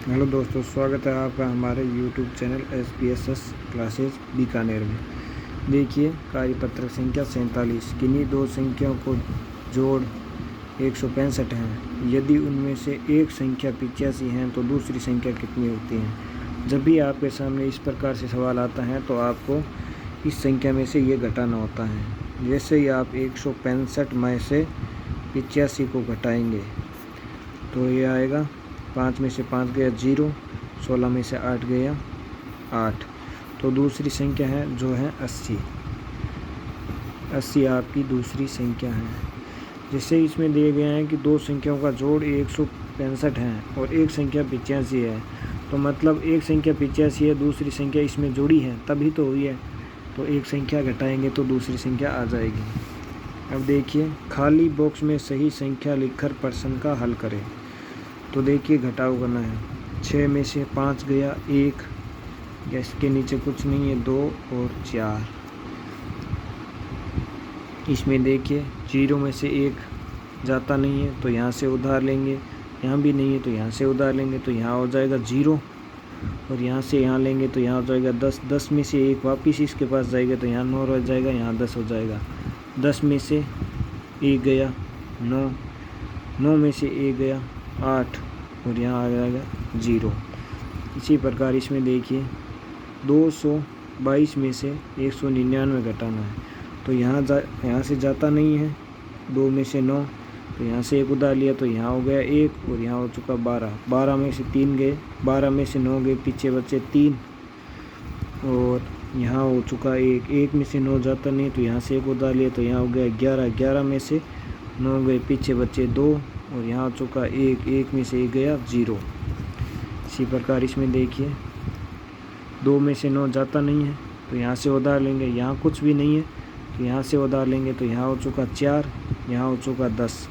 Hello दोस्तों, स्वागत है आपका हमारे YouTube channel SPSS classes Bikaner में। देखिए, कार्यपत्रक संख्या 47 किन्हीं दो संख्याओं को जोड़ 165 हैं। यदि उनमें से एक संख्या 85 है तो दूसरी संख्या कितनी होती है। जब भी आपके सामने इस प्रकार से सवाल आता है तो आपको इस संख्या में से ये घटाना होता है। जैसे ही आप 165 में से 85 को घटाएंगे तो ये आएगा 5 में से 5 गया 0, 16 में से 8 गया 8। तो दूसरी संख्या है जो है 80। 80 आपकी दूसरी संख्या है। जिससे इसमें दिए गए हैं कि दो संख्याओं का जोड़ 165 है और एक संख्या 85 है। तो मतलब एक संख्या 85 है, दूसरी संख्या इसमें जोड़ी है तभी तो हुई है। तो एक संख्या घटाएंगे तो दूसरी संख्या आ जाएगी। अब देखिए, खाली बॉक्स में सही संख्या लिखकर प्रश्न का हल करें। तो देखिए, घटाव करना है। 6 में से 5 गया 1, इसके नीचे कुछ नहीं है 2 और 4। इसमें देखिए 0 में से 1 जाता नहीं है तो यहाँ से उधार लेंगे, यहाँ भी नहीं है तो यहाँ से उधार लेंगे, तो यहाँ हो जाएगा 0 और यहाँ से यहाँ लेंगे तो यहाँ हो जाएगा 10। 10 में से 1 वापिस इसके पास जाएगा तो यहाँ 9 रह जाएगा, यहाँ 10 हो जाएगा। 10 में से 1 गया 9, 9 में से 1 गया 8 और यहाँ आ जाएगा 0। इसी प्रकार इसमें देखिए 222 में से 199 घटाना है तो यहाँ से जाता नहीं है। 2 में से 9 तो यहाँ से 1 उधार लिया तो यहाँ हो गया 1 और यहाँ हो चुका 12। 12 में से 3 गए, 12 में से 9 गए, पीछे बचे 3 और यहाँ हो चुका 1। 1 में से 9 जाता नहीं तो यहाँ से 1 उधार लिया तो यहाँ हो गया 11। 11 में से 9 गए, पीछे बचे 2 और यहाँ हो चुका 1। 1 में से 1 गया 0। इसी प्रकार इसमें देखिए 2 में से 9 जाता नहीं है तो यहाँ से उधार लेंगे, यहाँ कुछ भी नहीं है तो यहाँ से उधार लेंगे तो यहाँ हो चुका 4, यहाँ हो चुका 10।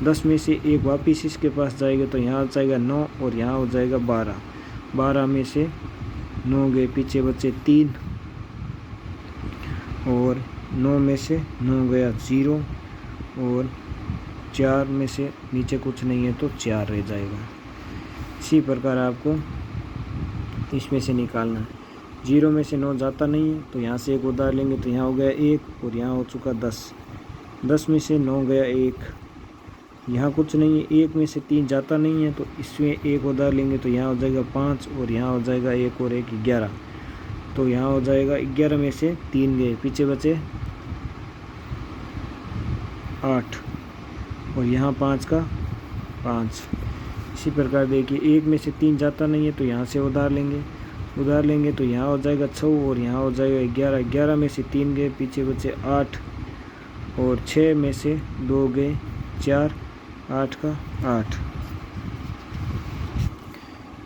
10 में से 1 वापिस इसके पास जाएगा तो यहाँ हो जाएगा 9 और यहाँ हो जाएगा 12। 12 में से 9 गए, पीछे बचे 3 और 9 में से 9 गया 0 और 4 में से नीचे कुछ नहीं है तो 4 रह जाएगा। इसी प्रकार आपको इसमें से निकालना है। 0 में से 9 जाता नहीं है तो यहाँ से 1 उधार लेंगे तो यहाँ हो गया 1 और यहाँ हो चुका 10। 10 में से 9 गया 1, यहाँ कुछ नहीं है। 1 में से 3 जाता नहीं है तो इसमें 1 उधार लेंगे तो यहाँ हो जाएगा 5 और यहाँ हो जाएगा 1 और 1 11। तो यहाँ हो जाएगा 11 में से 3 गए, पीछे बचे 8 और यहाँ 5 का 5। इसी प्रकार देखिए 1 में से 3 जाता नहीं है तो यहाँ से उधार लेंगे तो यहाँ हो जाएगा 6 और यहाँ हो जाएगा 11। 11 में से 3 गए, पीछे बचे 8 और 6 में से 2 गए 4, 8 का 8।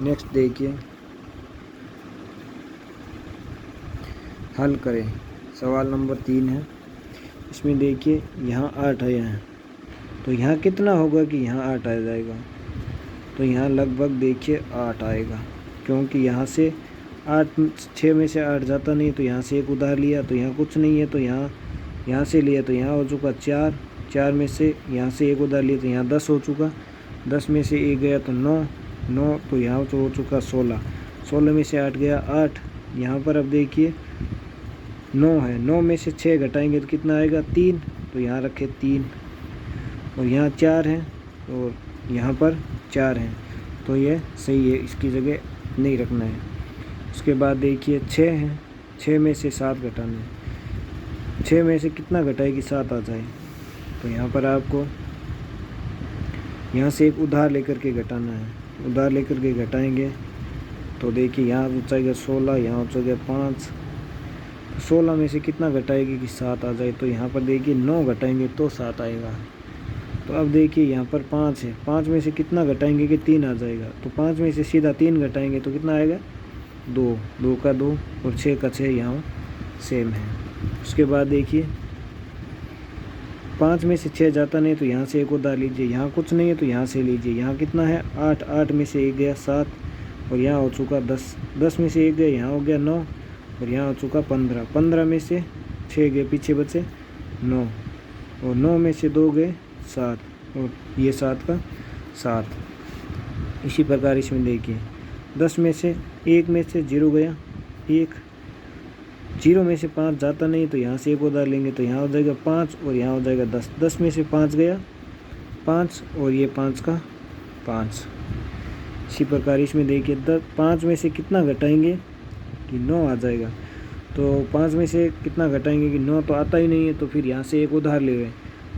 नेक्स्ट देखिए, हल करें। सवाल नंबर 3 है। इसमें देखिए यहाँ 8 आया है तो यहाँ कितना होगा कि यहाँ 8 आ जाएगा। तो यहाँ लगभग देखिए 8 आएगा, क्योंकि यहाँ से 8 6 में से 8 जाता नहीं तो यहाँ से 1 उधार लिया तो यहाँ कुछ नहीं है तो यहाँ से लिया तो यहाँ हो चुका 4। 4 में से यहाँ से 1 उधार लिया तो यहाँ 10 हो चुका। 10 में से 1 गया तो 9 तो यहाँ तो हो चुका 16। 16 में से 8 गया 8। यहाँ पर अब देखिए 9 है, 9 में से 6 घटाएंगे तो कितना आएगा 3, तो यहाँ रखे 3 और यहाँ 4 है और यहाँ पर 4 है तो ये सही है, इसकी जगह नहीं रखना है। उसके बाद देखिए 6 है, 6 में से 7 घटाना है। 6 में से कितना घटाएगी 7 आ जाए तो यहाँ पर आपको यहाँ से एक उधार लेकर के घटाना है। उधार लेकर के घटाएंगे तो देखिए यहाँ हो जाएगा 16, यहाँ हो जाएगा 5। 16 में से कितना घटाएगी कि 7 आ जाए तो यहाँ पर देखिए 9 घटाएंगे तो 7 आएगा। तो अब देखिए यहाँ पर 5 है, 5 में से कितना घटाएंगे कि 3 आ जाएगा। तो 5 में से सीधा 3 घटाएंगे तो कितना आएगा 2, 2 का 2 और 6 का 6 यहाँ सेम है। उसके बाद देखिए 5 में से 6 जाता नहीं तो यहाँ से 1 उधार लीजिए, यहाँ कुछ नहीं है तो यहाँ से लीजिए। यहाँ कितना है 8, 8 में से 1 गया 7 और यहाँ हो चुका 10। 10 में से 1 गया, यहाँ हो गया 9 और यहाँ हो चुका 15। 15 में से 6 गए, पीछे बचे 9 और 9 में से 2 गए 7 और ये 7 का 7। इसी प्रकार इसमें देखिए 10 में से 1 में से 0 गया 1, 0 में से 5 जाता नहीं तो यहाँ से एक उधार लेंगे तो यहाँ हो जाएगा 5 और यहाँ हो जाएगा 10। 10 में से 5 गया 5 और ये 5 का 5। इसी प्रकार इसमें देखिए 5 में से कितना घटाएंगे कि 9 आ जाएगा। तो 5 में से कितना घटाएंगे कि 9 तो आता ही नहीं है, तो फिर यहाँ से एक उधार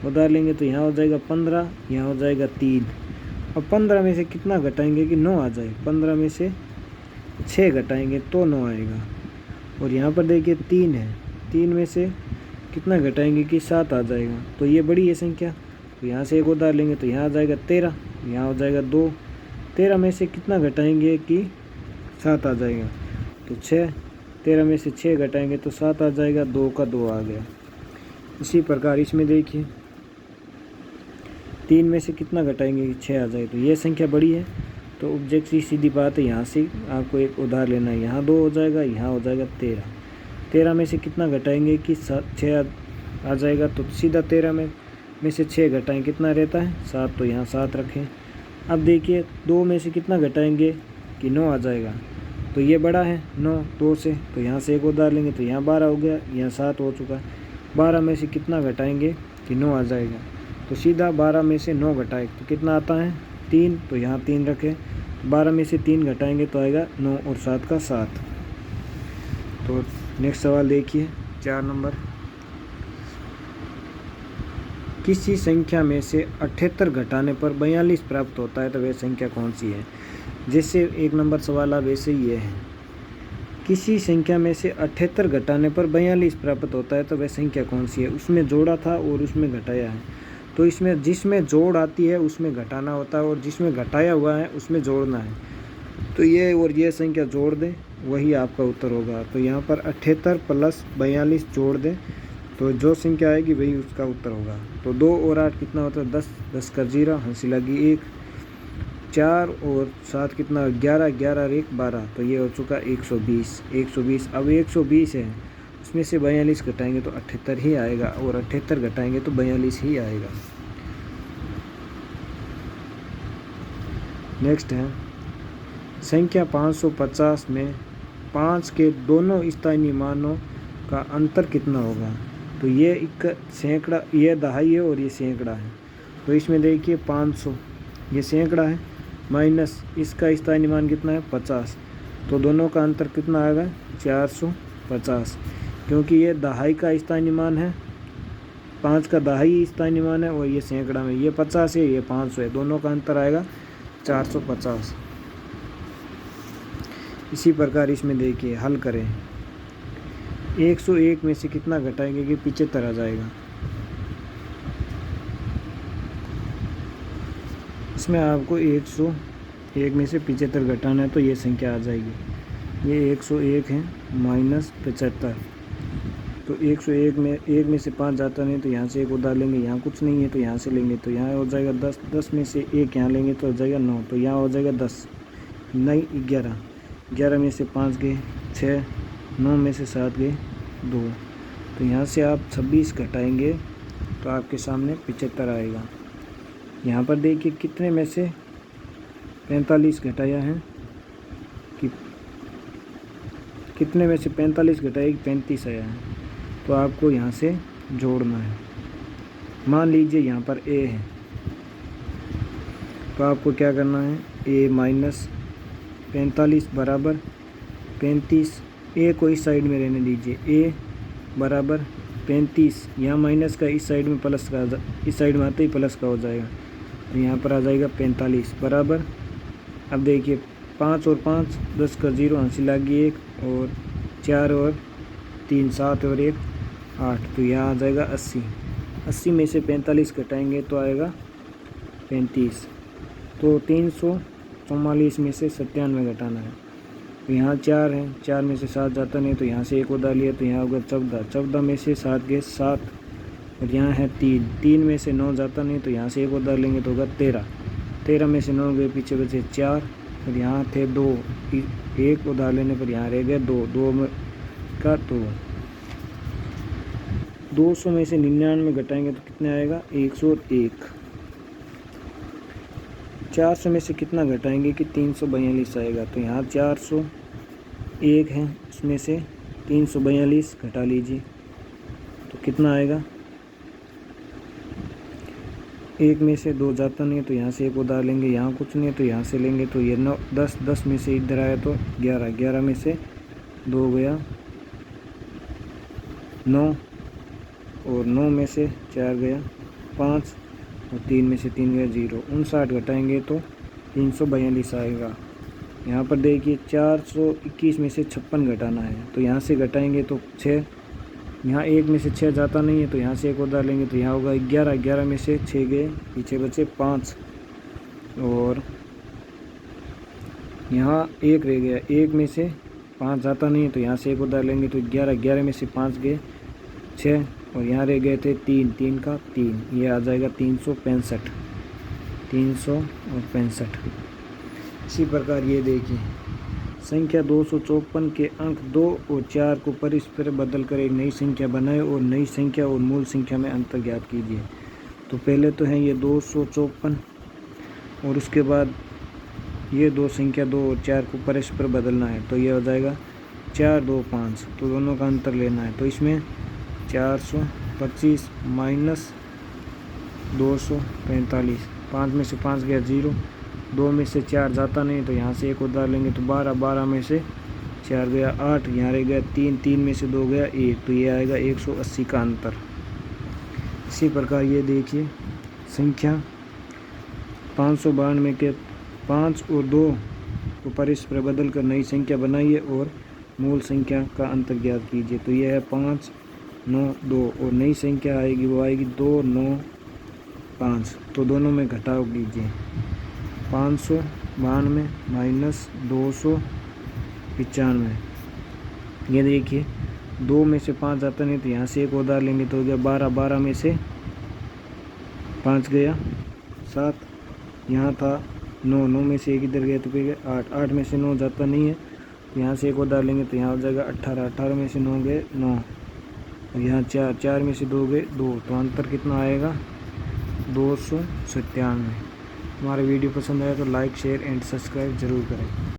उधार लेंगे तो यहाँ हो जाएगा 15, यहाँ हो जाएगा 3। अब 15 में से कितना घटाएंगे कि 9 आ जाए। 15 में से 6 घटाएंगे तो 9 आएगा। और यहाँ पर देखिए 3 है, 3 में से कितना घटाएंगे कि 7 आ जाएगा। तो ये बड़ी है संख्या, तो यहाँ से एक उधार लेंगे तो यहाँ आ जाएगा 13, यहाँ हो जाएगा 2। 13 में से कितना घटाएंगे कि 7 आ जाएगा तो 6। 13 में से 6 घटाएंगे तो 7 आ जाएगा, 2 का 2 आ गया। इसी प्रकार इसमें देखिए 3 में से कितना घटाएंगे कि 6 आ जाए। तो ये संख्या बड़ी है, तो ऑब्जेक्ट की सीधी बात है, यहाँ से आपको एक उधार लेना है। यहाँ 2 हो जाएगा, यहाँ हो जाएगा 13। 13 में से कितना घटाएंगे कि 6 आ जाएगा। तो सीधा 13 में से 6 घटाएं कितना रहता है 7, तो यहाँ 7 रखें। अब देखिए 2 में से कितना घटाएंगे कि 9 आ जाएगा। तो ये बड़ा है 9 2 से, तो यहाँ से एक उधार लेंगे तो यहाँ 12 हो गया, यहाँ 7 हो चुका है। 12 में से कितना घटाएंगे कि 9 आ जाएगा। तो सीधा 12 में से 9 घटाए तो कितना आता है 3, तो यहाँ 3 रखें। 12 में से 3 घटाएंगे तो आएगा 9 और 7 का 7। तो नेक्स्ट सवाल देखिए 4 नंबर। किसी संख्या में से 78 घटाने पर 42 प्राप्त होता है तो वह संख्या कौन सी है। जैसे 1 नंबर सवाल अब वैसे ये है, किसी संख्या में से 78 घटाने पर 42 प्राप्त होता है तो वह संख्या कौन सी है। उसमें जोड़ा था और उसमें घटाया है, तो इसमें जिसमें जोड़ आती है उसमें घटाना होता है और जिसमें घटाया हुआ है उसमें जोड़ना है। तो ये और ये संख्या जोड़ दें, वही आपका उत्तर होगा। तो यहाँ पर 78 प्लस 42 जोड़ दें तो जो संख्या आएगी वही उसका उत्तर होगा। तो 2 और 8 कितना होता है 10, 10 का 0, हंसी लगी 1। 4 और 7 कितना 11, 11 और 1 12, तो ये हो चुका 120। 120 अब 120 है, उसमें से 42 घटाएंगे तो 78 ही आएगा और 78 घटाएंगे तो 42 ही आएगा। नेक्स्ट है संख्या 550 में 5 के दोनों स्थानीय मानों का अंतर कितना होगा। तो ये एक सैकड़ा, ये दहाई है और ये सैकड़ा है। तो इसमें देखिए 500 ये सैकड़ा है माइनस इसका स्थानीय मान कितना है 50, तो दोनों का अंतर कितना आएगा 450। क्योंकि ये दहाई का स्थानीय मान है, 5 का दहाई स्थानीय मान है और ये सैकड़ा में ये 50 है ये 500 है, दोनों का अंतर आएगा 450। इसी प्रकार इसमें देखिए हल करें। 101 में से कितना घटाएंगे कि 75 आ जाएगा। इसमें आपको 101 में से 75 घटाना है तो ये संख्या आ जाएगी। ये 101 है माइनस 75, तो 101 में 1 में से 5 जाता नहीं तो यहाँ से एक उधार लेंगे, यहाँ कुछ नहीं है तो यहाँ से लेंगे तो यहाँ हो जाएगा 10। 10 में से 1 यहाँ लेंगे तो हो जाएगा 9, तो यहाँ हो जाएगा 10 नहीं 11। 11 में से 5 गए 6, 9 में से 7 गए 2, तो यहाँ से आप 26 घटाएंगे तो आपके सामने 75 आएगा। यहाँ पर देखिए कितने में से 45 घटाया है कि कितने में से 45 घटाया 35 आया है, तो आपको यहाँ से जोड़ना है। मान लीजिए यहाँ पर a है तो आपको क्या करना है a माइनस 45 बराबर 35, a को इस साइड में रहने दीजिए, a बराबर 35, यहाँ माइनस का इस साइड में प्लस का, इस साइड में आते ही प्लस का हो जाएगा तो यहाँ पर आ जाएगा 45 बराबर। अब देखिए 5 और 5 10 का 0, हंसी लगी 1 और 4 और 3 7 और 1 8, तो यहाँ आ जाएगा 80। 80 में से 45 घटाएंगे तो आएगा 35, तो 344 में से 97 घटाना है। तो यहाँ 4 है, 4 में से 7 जाता नहीं तो यहाँ से एक उधार लिया तो यहाँ होगा 14। 14 में से 7 गए 7 और यहाँ है 3। 3 में से 9 जाता नहीं तो यहाँ से एक उधार लेंगे तो होगा 13। 13 में से 9 गए पीछे बचे 4 और यहाँ थे 2, एक उधार लेने पर यहाँ रह गए 2। 2 में का 2। 200 में से 99 घटाएंगे तो कितने आएगा 101। 400 में से कितना घटाएंगे कि 342 आएगा। तो यहाँ 401 है, उसमें से 342 घटा लीजिए तो कितना आएगा। एक में से 2 जाता नहीं है तो यहाँ से 1 उधार लेंगे, यहाँ कुछ नहीं है तो यहाँ से लेंगे। तो ये 9 10 10 में से इधर आया तो 11 11 में से 2 गया 9 और 9 में से 4 गया 5 और 3 में से 3 गया 0। 59 घटाएंगे तो 342 आएगा। यहाँ पर देखिए 421 में से 56 घटाना है तो यहाँ से घटाएंगे तो 6, यहाँ 1 में से 6 जाता नहीं है तो यहाँ से 1 उधार लेंगे तो यहाँ होगा 11 11 में से 6 गए, पीछे बचे 5 और यहाँ 1 रह गया, 1 में से 5 जाता नहीं है तो यहाँ से 1 उधार लेंगे तो 11 11 में से 5 गए 6 और यहाँ रह गए थे 3 3 का 3, ये आ जाएगा 365 365। इसी प्रकार ये देखिए संख्या 254 के अंक 2 और 4 को परस्पर बदल कर एक नई संख्या बनाएं और नई संख्या और मूल संख्या में अंतर ज्ञात कीजिए। तो पहले तो है ये 254 और उसके बाद ये 2 संख्या 2 और 4 को परस्पर बदलना है तो ये हो जाएगा 4 2 5, तो दोनों का अंतर लेना है। तो इसमें 425 माइनस 245, 5 में से 5 गया 0, 2 में से 4 जाता नहीं तो यहाँ से 1 उधार लेंगे तो 12 12 में से 4 गया 8, यहाँ रह गया 3 3 में से 2 गया 1, तो ये आएगा 180 का अंतर। इसी प्रकार ये देखिए संख्या 592 के 5 और 2 को परस्पर बदल कर नई संख्या बनाइए और मूल संख्या का अंतर ज्ञात कीजिए। तो यह है 5 9 2 और नई संख्या आएगी वो आएगी 2 9 5, तो दोनों में घटाव कीजिए। 592 माइनस 295, ये देखिए 2 में से 5 जाता नहीं तो यहाँ से 1 उधार लेंगे तो हो गया 12 12 में से 5 गया 7, यहाँ था 9 9 में से 1 इधर गया तो फिर 8 8 में से 9 जाता नहीं है तो यहाँ से 1 उधार लेंगे तो यहाँ हो जाएगा 18 18 में से 9 गए 9 और यहाँ 4 4 में से 2 गए 2, तो अंतर कितना आएगा 297। हमारा वीडियो पसंद आया तो लाइक शेयर एंड सब्सक्राइब ज़रूर करें।